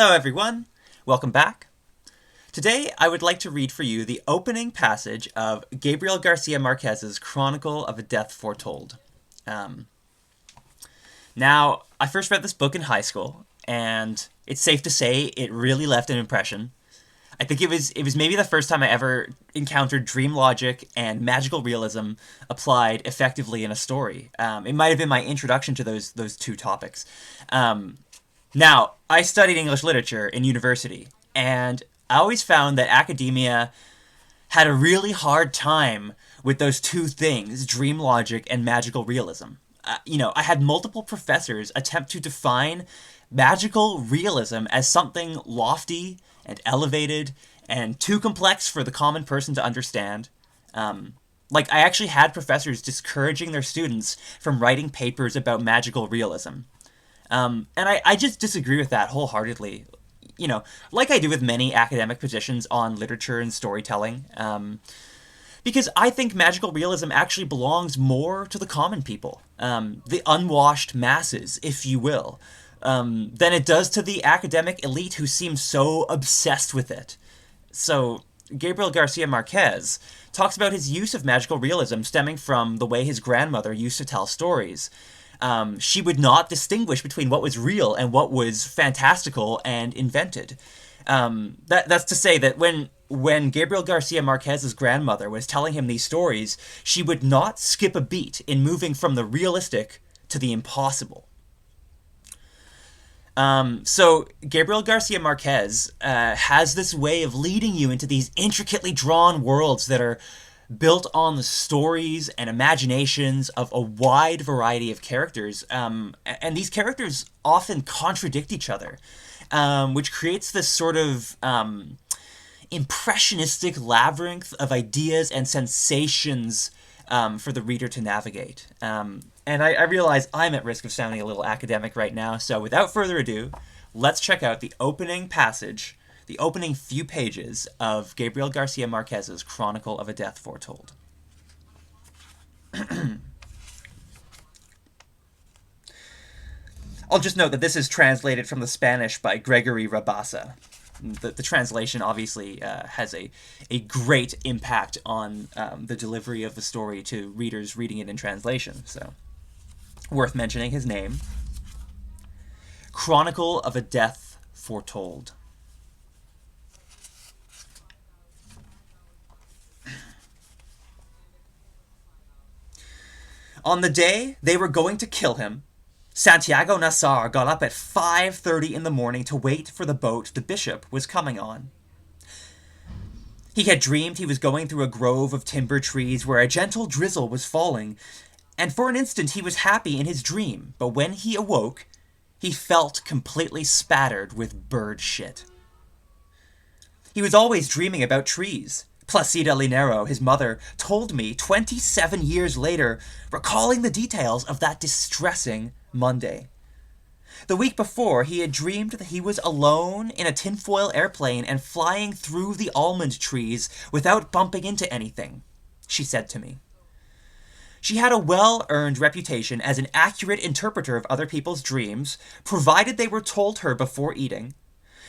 Hello everyone, welcome back. Today I would like to read for you the opening passage of Gabriel Garcia Marquez's Chronicle of a Death Foretold. Now, I first read this book in high school, and it's safe to say it really left an impression. I think it was maybe the first time I ever encountered dream logic and magical realism applied effectively in a story. It might have been my introduction to those two topics. Now, I studied English literature in university, and I always found that academia had a really hard time with those two things, dream logic and magical realism. I had multiple professors attempt to define magical realism as something lofty and elevated and too complex for the common person to understand. I actually had professors discouraging their students from writing papers about magical realism. And I just disagree with that wholeheartedly. Like I do with many academic positions on literature and storytelling, because I think magical realism actually belongs more to the common people, the unwashed masses, if you will, than it does to the academic elite who seem so obsessed with it. So, Gabriel Garcia Marquez talks about his use of magical realism stemming from the way his grandmother used to tell stories. She would not distinguish between what was real and what was fantastical and invented. That's to say that when Gabriel Garcia Marquez's grandmother was telling him these stories, she would not skip a beat in moving from the realistic to the impossible. So Gabriel Garcia Marquez has this way of leading you into these intricately drawn worlds that are built on the stories and imaginations of a wide variety of characters, and these characters often contradict each other, which creates this sort of impressionistic labyrinth of ideas and sensations for the reader to navigate. And I realize I'm at risk of sounding a little academic right now, so without further ado, let's check out the opening passage, the opening few pages of Gabriel Garcia Marquez's Chronicle of a Death Foretold. I'll just note that this is translated from the Spanish by Gregory Rabassa. The translation obviously has a great impact on the delivery of the story to readers reading it in translation, so worth mentioning his name. Chronicle of a Death Foretold. On the day they were going to kill him, Santiago Nassar got up at 5:30 in the morning to wait for the boat the bishop was coming on. He had dreamed he was going through a grove of timber trees where a gentle drizzle was falling, and for an instant he was happy in his dream, but when he awoke, he felt completely spattered with bird shit. He was always dreaming about trees. Placida Linero, his mother, told me 27 years later, recalling the details of that distressing Monday. The week before, he had dreamed that he was alone in a tinfoil airplane and flying through the almond trees without bumping into anything, she said to me. She had a well-earned reputation as an accurate interpreter of other people's dreams, provided they were told her before eating,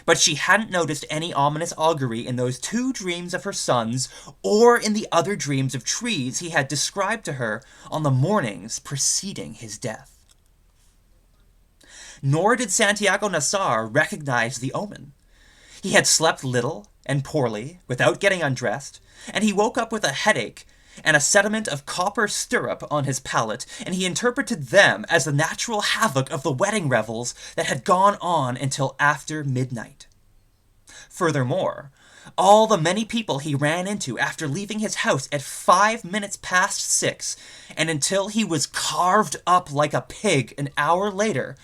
but she hadn't noticed any ominous augury in those two dreams of her sons or in the other dreams of trees he had described to her on the mornings preceding his death. Nor did Santiago Nassar recognize the omen. He had slept little and poorly, without getting undressed, and he woke up with a headache and a sediment of copper stirrup on his palate, and he interpreted them as the natural havoc of the wedding revels that had gone on until after midnight. Furthermore, all the many people he ran into after leaving his house at 5 minutes past 6, and until he was carved up like a pig an hour later,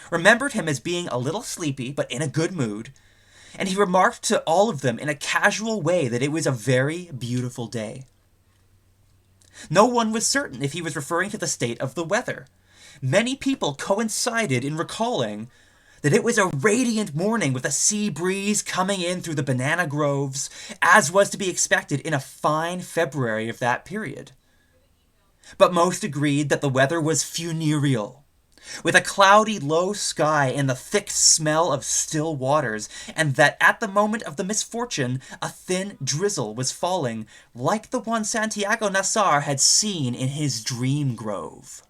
remembered him as being a little sleepy but in a good mood, and he remarked to all of them in a casual way that it was a very beautiful day. No one was certain if he was referring to the state of the weather. Many people coincided in recalling that it was a radiant morning with a sea breeze coming in through the banana groves, as was to be expected in a fine February of that period. But most agreed that the weather was funereal. with a cloudy low sky and the thick smell of still waters, and that at the moment of the misfortune a thin drizzle was falling, like the one Santiago Nassar had seen in his dream grove.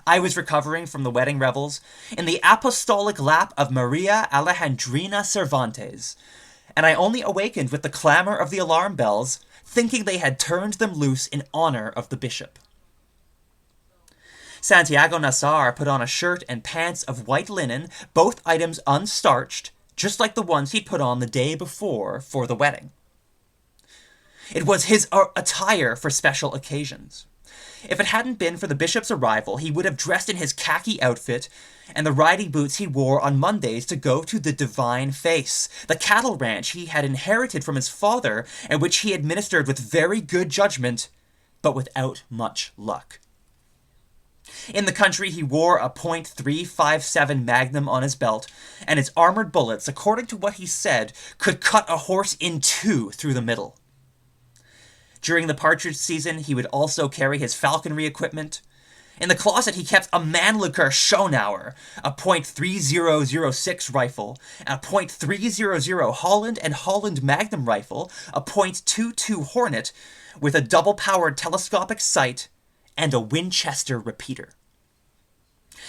I was recovering from the wedding revels in the apostolic lap of Maria Alejandrina Cervantes, and I only awakened with the clamor of the alarm bells, thinking they had turned them loose in honor of the bishop. Santiago Nassar put on a shirt and pants of white linen, both items unstarched, just like the ones he'd put on the day before for the wedding. It was his attire for special occasions. If it hadn't been for the bishop's arrival, he would have dressed in his khaki outfit and the riding boots he wore on Mondays to go to the Divine Face, the cattle ranch he had inherited from his father and which he administered with very good judgment, but without much luck. In the country, he wore a .357 Magnum on his belt, and its armored bullets, according to what he said, could cut a horse in two through the middle. During the partridge season, he would also carry his falconry equipment. In the closet, he kept a Mannlicher Schonauer, a .3006 rifle, a .300 Holland and Holland Magnum rifle, a .22 Hornet, with a double-powered telescopic sight, and a Winchester repeater.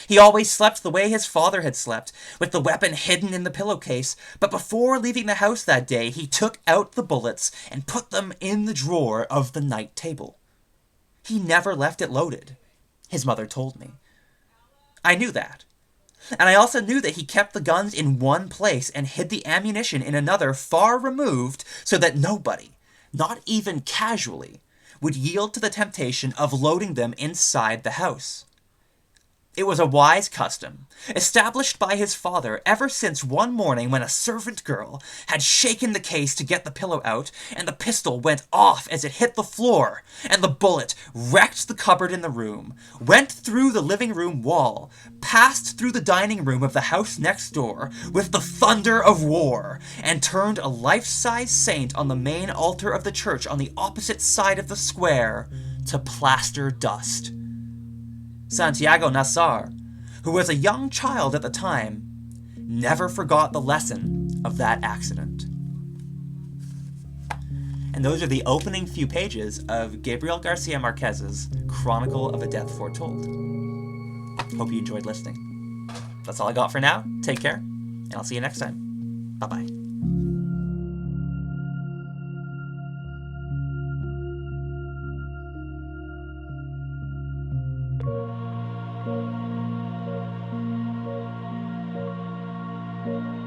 He always slept the way his father had slept, with the weapon hidden in the pillowcase, but before leaving the house that day, he took out the bullets and put them in the drawer of the night table. He never left it loaded, his mother told me. I knew that. And I also knew that he kept the guns in one place and hid the ammunition in another far removed so that nobody, not even casually, would yield to the temptation of loading them inside the house. It was a wise custom, established by his father ever since one morning when a servant girl had shaken the case to get the pillow out, and the pistol went off as it hit the floor, and the bullet wrecked the cupboard in the room, went through the living room wall, passed through the dining room of the house next door with the thunder of war, and turned a life-size saint on the main altar of the church on the opposite side of the square to plaster dust. Santiago Nassar, who was a young child at the time, never forgot the lesson of that accident. And those are the opening few pages of Gabriel Garcia Marquez's Chronicle of a Death Foretold. Hope you enjoyed listening. That's all I got for now. Take care, and I'll see you next time. Bye-bye. Thank you.